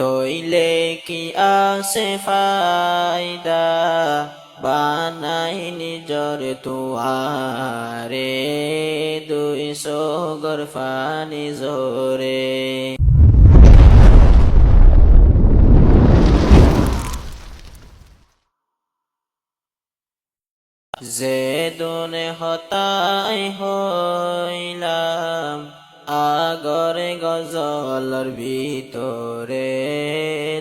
তৈলে কি আছে ফায়দা বানাই নিজর তুয়ারে 200 গরফানি জোরে যে দুনে হতাই হইলাম আগরে গজলর ভিতরে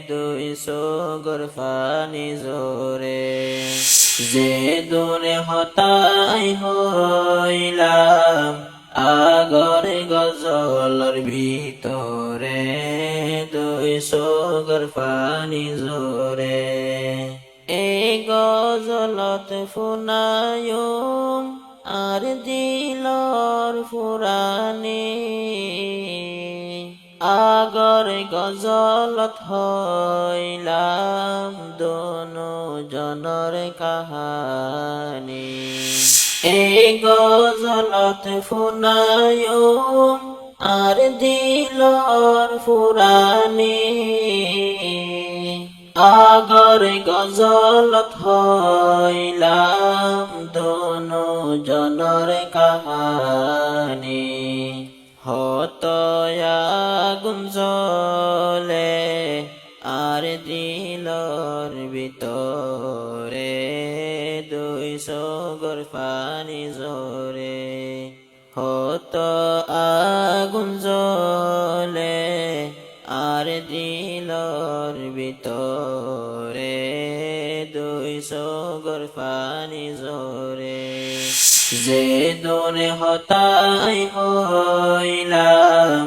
200 গরফানি জোরে যে দুনে হতাই হইলাম আগরে গজলর ভিতরে 200 গরফানি জোরে এই গজলত ফুনায়ুম আর দিলর ফুরানি আগর গজলত হইলাম দোনো জনর কাহানি এই গজলত ফুনায়ুম আর দিলর ফুরানি আগর গজলত হইলাম দোনো জনর কাহানি হত আগুন জ্বলে আর দিলর ভিতরে 200 গরফানি জোরে হত আগুন জ্বলে আর দিলর ভিতরে 200 গরফানি জোরে যে দোনে হতাই হইলাম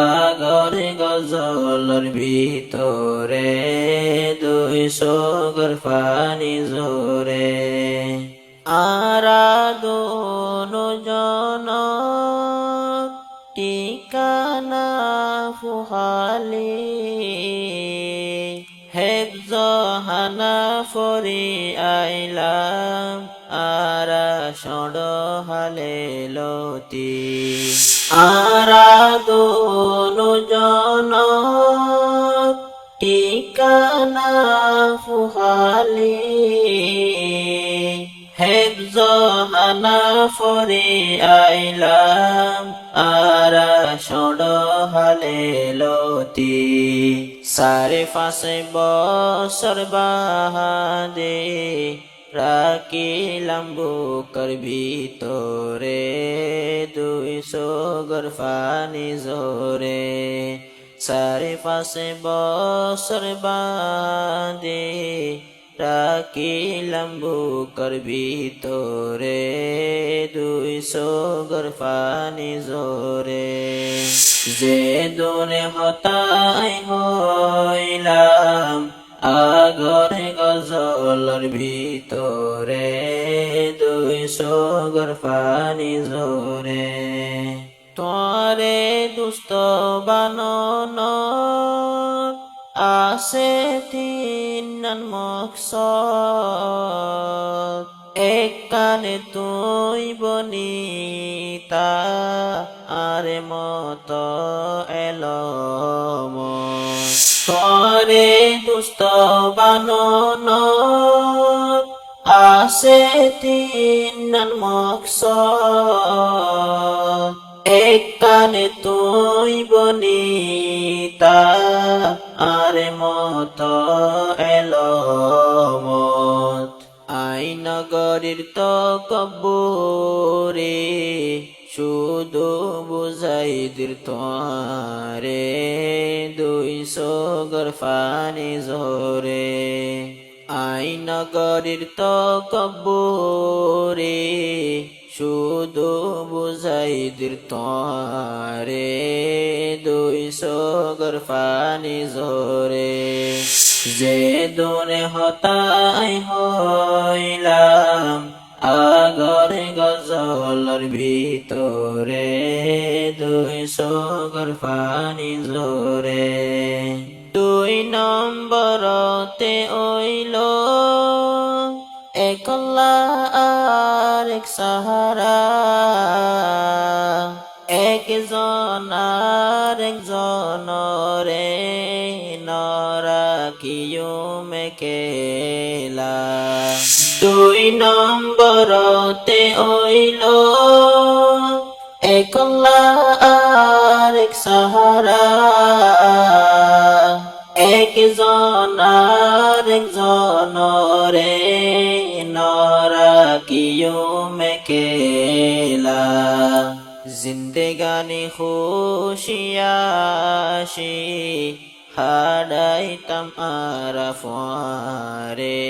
আগরে গজলর ভিতরে 200 গরফানি জোরে আরা দোনো জন ঠিকানা ফুহালি হেফজ হানা ফরি আইলাম আরা সড় হালে লতি আরা দোনো জন ঠিকানা ফুহালি হেফজ হানা ফরি আইলাম আরা সড় হালে লতি সারে ফাঁসে বছর বাদে রাখিলাম বুকের ভিতরে 200 গরফানি জোরে সারে ফাঁসে বছর বাদে রাখিলাম বুকের ভিতরে 200 গরফানি জোরে যে দোনে হতাই হইলাম আগরে গজলর ভিতরে 200 গরফানি জোরে তোরে দুস্ত বানন আসে তিন মকসদ এক কানে তুই বনিতা আরে মত এলম তোরে দুস্ত বানন আসে তিন মকসদ এক কানে তুই বনিতা আরে মত এলমত আই নগরীর তো কব্বরে শুধু বুঝাই দির তোরে 200 গরফানি জোরে আই নগরীর তো কব্বরে শুধু বুঝাই দির তোরে 200 গরফানি জোরে যে দোনে হতাই হইলাম আগরে গজলর ভিতরে 200 গরফানি জোরে 2 নম্বরতে ওইল একলা আর এক সাহারা একজন আর একজন রে কিয়ুমেকেলা দুই নম্বরতে হইল একলা আরেক সাহারা একজন আরেকজনরে নরা কিয়ুমেকেলা জিন্দেগানি খুশিয়াশি হারাইতাম আরাফারে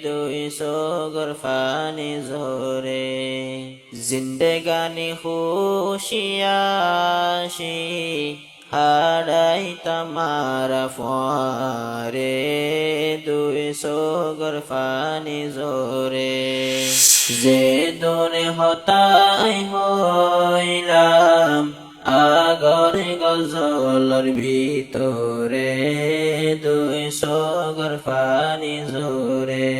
দুই সগর ফানি জোরে জিন্দেগানি খুশিয়াশি হারাইতাম আরাফারে দুই সগর ফানি জোরে যে দোনে হতাই হইলাম আগরে গজলর ভিতরে দুই সগর ফানি জোরে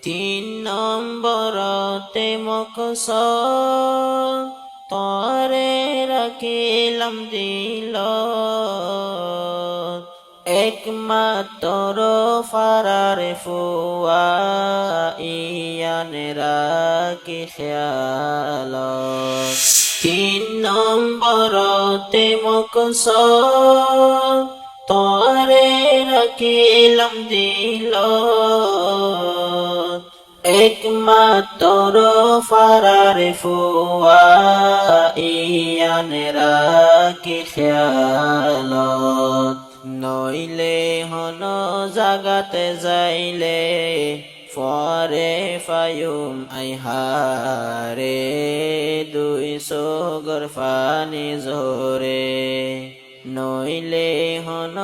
তিন নম্বরতে মকসদ তরে রাখিলাম দিল একমাত্র ফারার ফুয়া ইয়ানে রাখি খেয়াল তিন নম্বরতে মকসদ তরে রাখিলাম দিল একমাত্র ফারার ফুয়া ইয়ানে রাখি খেয়াল নইলে হন জাগাতে যাইলে ফরে ফায়ুম আইহারে দুই সগর ফানি জোরে নইলে হন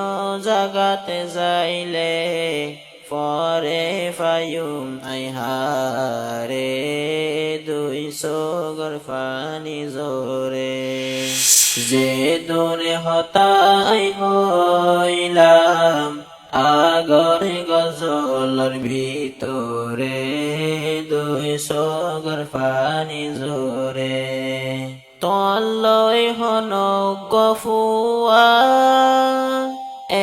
জাগাতে যাইলে ফরে ফায়ুম আইহারে দুই সগর ফানি জোরে যে দোরে হতাই হইলাম আগরে গজলর ভিতরে দুই সগর ফানি জোরে তলয় হন গফুয়া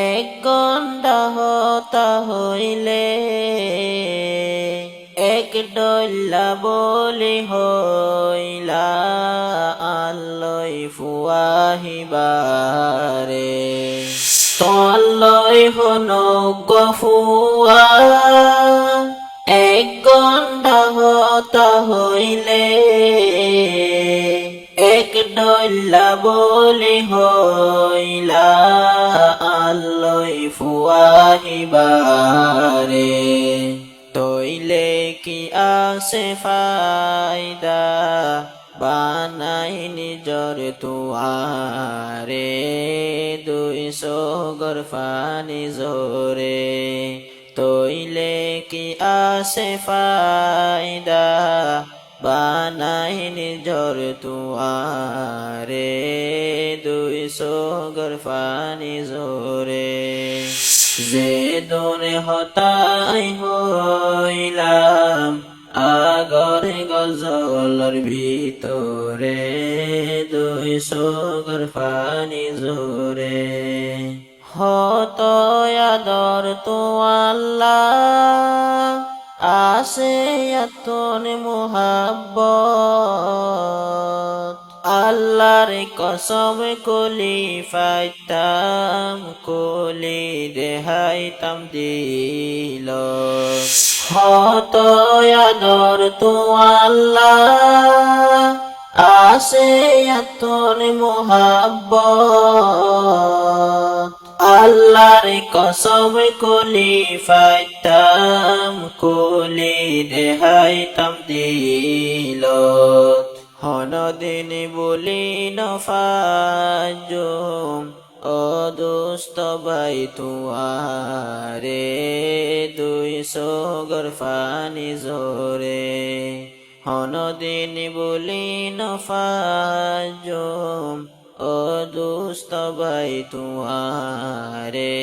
এক গন্ডা হতা হইলে এক ডল্লা বলি হইলা আল্লয় ফুয়াহিবারে তলয় হন গফুয়া এক গন্ডা হতা হইলে এক ডল্লা বলি হইলা আল্লয় ফুয়াহিবারে তইলে কি আসে ফায়দা বানাই নিজর তুয়ারে দুই সগর ফানি জোরে তইলে কি আসে ফায়দা বানাই নিজর তুয়ারে দুই সগর ফানি জোরে যে দোনে হতাই হইলাম আগরে গজলর ভিতরে দুই সগর ফানি জোরে হত আদর তো আল্লাহ আসে আতন মুহাব্বত আল্লাহর কসম কলি ফাইতাম কলি দেহাইতাম দিল হত আদর তো আল্লাহ আসে আতন মুহাব্বত আল্লাহর কসম কলি ফাইতাম কলি দেহাইতাম দিল হনদিন বলি নফাজুম ও দোস্ত ভাই তুয়ারে দুই সগর ফানি জোরে হনদিন বলি নফাজুম ও দোস্ত ভাই তুয়ারে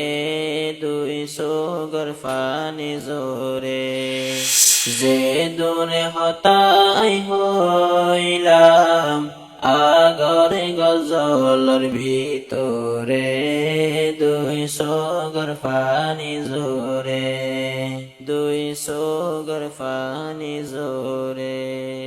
দুই সগর ফানি জোরে যে দোনে হতাই হইলাম আগরে গজলর ভিতরে দুই গরফানি জোরে, 200 গরফানি জোরে।